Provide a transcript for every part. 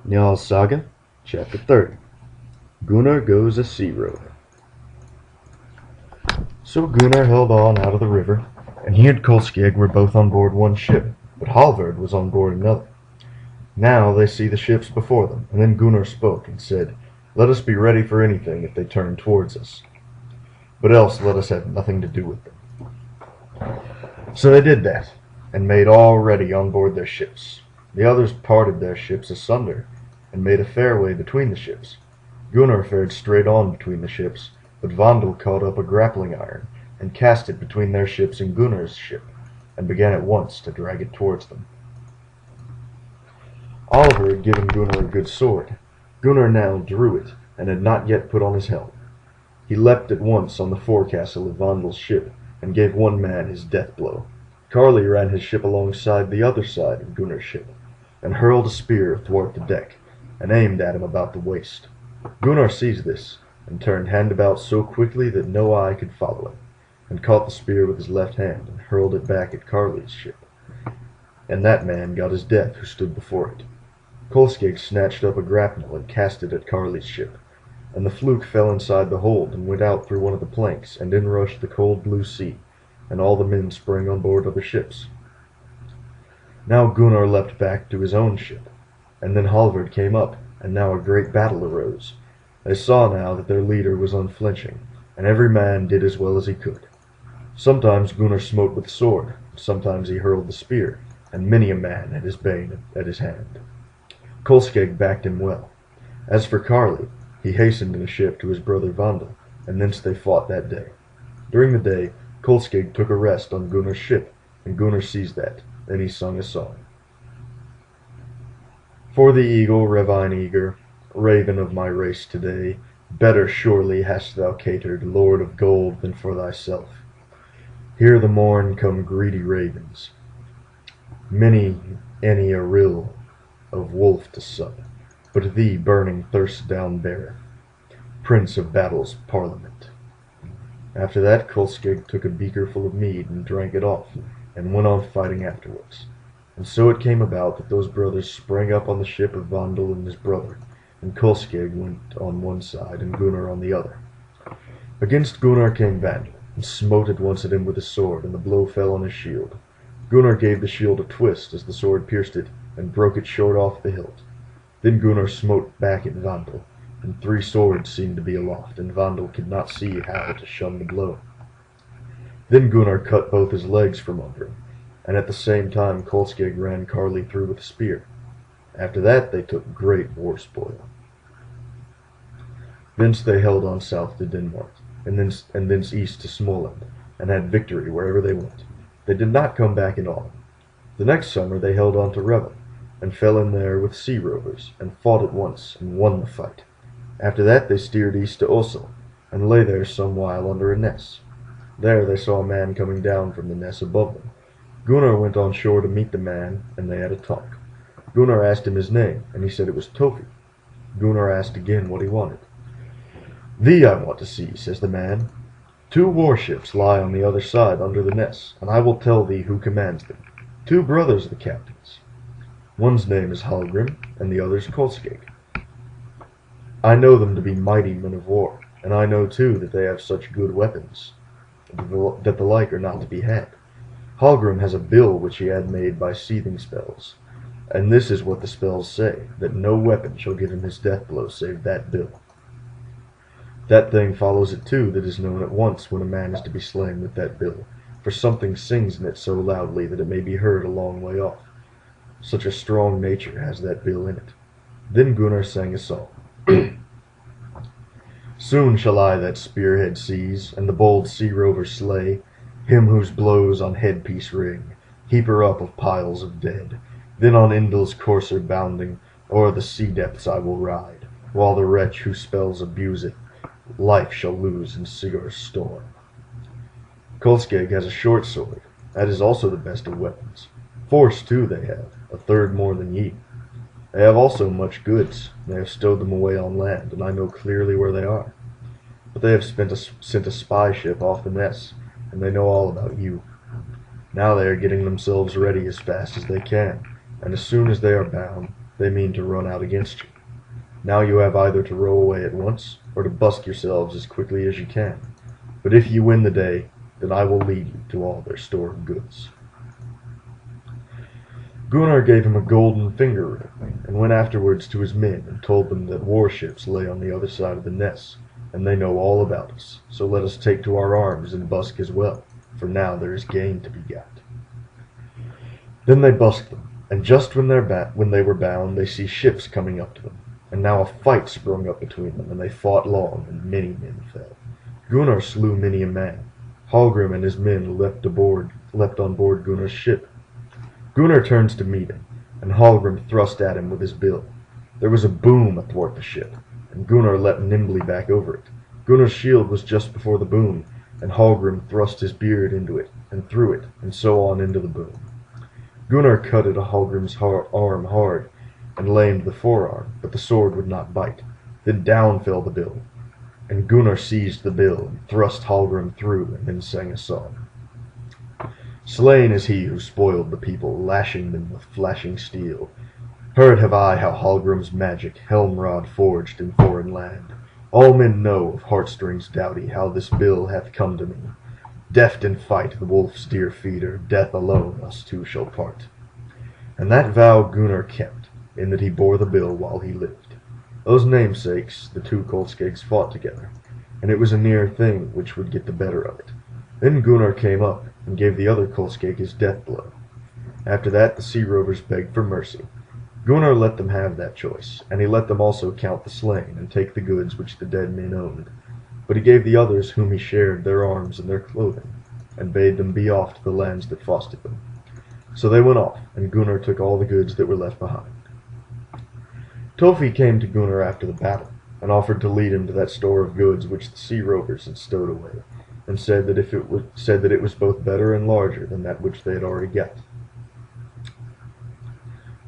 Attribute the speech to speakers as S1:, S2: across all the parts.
S1: Njal's Saga, Chapter 30. Gunnar goes A-Sea-Roving. So Gunnar held on out of the river, and he and Kolskegg were both on board one ship, but Hallvard was on board another. Now they see the ships before them, and then Gunnar spoke and said, "Let us be ready for anything if they turn towards us, but else let us have nothing to do with them." So they did that, and made all ready on board their ships. The others parted their ships asunder, and made a fairway between the ships. Gunnar fared straight on between the ships, but Vandal caught up a grappling iron, and cast it between their ships and Gunnar's ship, and began at once to drag it towards them. Oliver had given Gunnar a good sword. Gunnar now drew it, and had not yet put on his helm. He leapt at once on the forecastle of Vandal's ship, and gave one man his death blow. Karli ran his ship alongside the other side of Gunnar's ship, and hurled a spear athwart the deck, and aimed at him about the waist. Gunnar seized this, and turned hand about so quickly that no eye could follow him, and caught the spear with his left hand, and hurled it back at Karli's ship. And that man got his death who stood before it. Kolskegg snatched up a grapnel and cast it at Karli's ship, and the fluke fell inside the hold and went out through one of the planks, and in rushed the cold blue sea, and all the men sprang on board other ships. Now Gunnar leapt back to his own ship, and then Hallvard came up, and now a great battle arose. They saw now that their leader was unflinching, and every man did as well as he could. Sometimes Gunnar smote with the sword, sometimes he hurled the spear, and many a man had his bane at his hand. Kolskegg backed him well. As for Karli, he hastened in a ship to his brother Vandal, and thence they fought that day. During the day, Kolskegg took a rest on Gunnar's ship, and Gunnar seized that. Then he sung a song. For the eagle, Ravine eager, raven of my race today, better surely hast thou catered, lord of gold, than for thyself. Hear the morn come greedy ravens, many any a rill of wolf to sup, but thee burning thirst down beareth, prince of battle's parliament. After that Kolskegg took a beaker full of mead and drank it off, and went on fighting afterwards. And so it came about that those brothers sprang up on the ship of Vandal and his brother, and Kolskegg went on one side and Gunnar on the other. Against Gunnar came Vandal, and smote at once at him with his sword, and the blow fell on his shield. Gunnar gave the shield a twist as the sword pierced it, and broke it short off the hilt. Then Gunnar smote back at Vandal, and 3 swords seemed to be aloft, and Vandal could not see how to shun the blow. Then Gunnar cut both his legs from under him, and at the same time Kolskegg ran Karli through with a spear. After that they took great war spoil. Thence they held on south to Denmark, and thence east to Småland, and had victory wherever they went. They did not come back in autumn. The next summer they held on to Revel, and fell in there with sea rovers, and fought at once, and won the fight. After that they steered east to Oslo, and lay there some while under a ness. There they saw a man coming down from the ness above them. Gunnar went on shore to meet the man, and they had a talk. Gunnar asked him his name, and he said it was Tofi. Gunnar asked again what he wanted. "Thee I want to see," says the man. "2 warships lie on the other side under the ness, and I will tell thee who commands them. 2 brothers of the captains. One's name is Hallgrim, and the other's Kolskegg. I know them to be mighty men of war, and I know too that they have such good weapons that the like are not to be had. Hallgrim has a bill which he had made by seething spells, and this is what the spells say, that no weapon shall give him his death blow save that bill. That thing follows it too that is known at once when a man is to be slain with that bill, for something sings in it so loudly that it may be heard a long way off. Such a strong nature has that bill in it." Then Gunnar sang a song. "Soon shall I that spearhead seize, and the bold sea rover slay, him whose blows on headpiece ring, heaper up of piles of dead. Then on Indal's courser bounding, o'er the sea depths I will ride, while the wretch whose spells abuse it, life shall lose in Sigur's storm." Kolskegg has a short sword. That is also the best of weapons. Force too they have, a third more than ye. They have also much goods. They have stowed them away on land, and I know clearly where they are. But they have sent a spy ship off the ness, and they know all about you. Now they are getting themselves ready as fast as they can, and as soon as they are bound, they mean to run out against you. Now you have either to row away at once, or to busk yourselves as quickly as you can. But if you win the day, then I will lead you to all their store of goods." Gunnar gave him a golden finger ring, and went afterwards to his men and told them that warships lay on the other side of the Ness, and they know all about us. So let us take to our arms and busk as well, for now there is gain to be got. Then they busked them, and just when they were bound, they see ships coming up to them. And now a fight sprung up between them, and they fought long, and many men fell. Gunnar slew many a man. Hallgrim and his men leapt on board Gunnar's ship. Gunnar turns to meet him, and Hallgrim thrust at him with his bill. There was a boom athwart the ship, and Gunnar leapt nimbly back over it. Gunnar's shield was just before the boom, and Hallgrim thrust his beard into it, and through it, and so on into the boom. Gunnar cut at Hallgrim's arm hard, and lamed the forearm, but the sword would not bite. Then down fell the bill, and Gunnar seized the bill, and thrust Hallgrim through, and then sang a song. "Slain is he who spoiled the people, lashing them with flashing steel. Heard have I how Hallgrim's magic helm-rod forged in foreign land. All men know of heartstrings doughty how this bill hath come to me. Deft in fight the wolf's dear feeder, death alone us two shall part." And that vow Gunnar kept, in that he bore the bill while he lived. Those namesakes, the two Kolskegs, fought together, and it was a near thing which would get the better of it. Then Gunnar came up, and gave the other Kolskeg his death blow. After that the sea rovers begged for mercy. Gunnar let them have that choice, and he let them also count the slain, and take the goods which the dead men owned. But he gave the others whom he shared their arms and their clothing, and bade them be off to the lands that fostered them. So they went off, and Gunnar took all the goods that were left behind. Tofi came to Gunnar after the battle, and offered to lead him to that store of goods which the sea rovers had stowed away, and said that it was both better and larger than that which they had already got.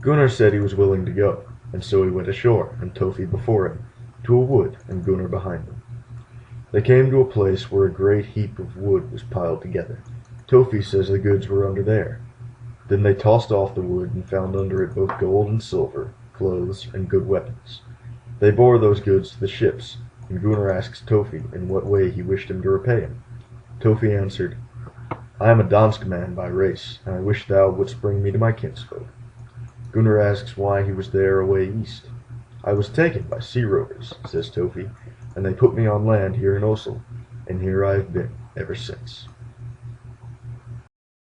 S1: Gunnar said he was willing to go, and so he went ashore, and Tofi before him, to a wood, and Gunnar behind him. They came to a place where a great heap of wood was piled together. Tofi says the goods were under there. Then they tossed off the wood, and found under it both gold and silver, clothes, and good weapons. They bore those goods to the ships, and Gunnar asks Tofi in what way he wished him to repay him. Tofi answered, "I am a Dansk man by race, and I wish thou wouldst bring me to my kinsfolk." Gunnar asks why he was there away east. "I was taken by sea rovers," says Tofi, "and they put me on land here in Oslo, and here I have been ever since."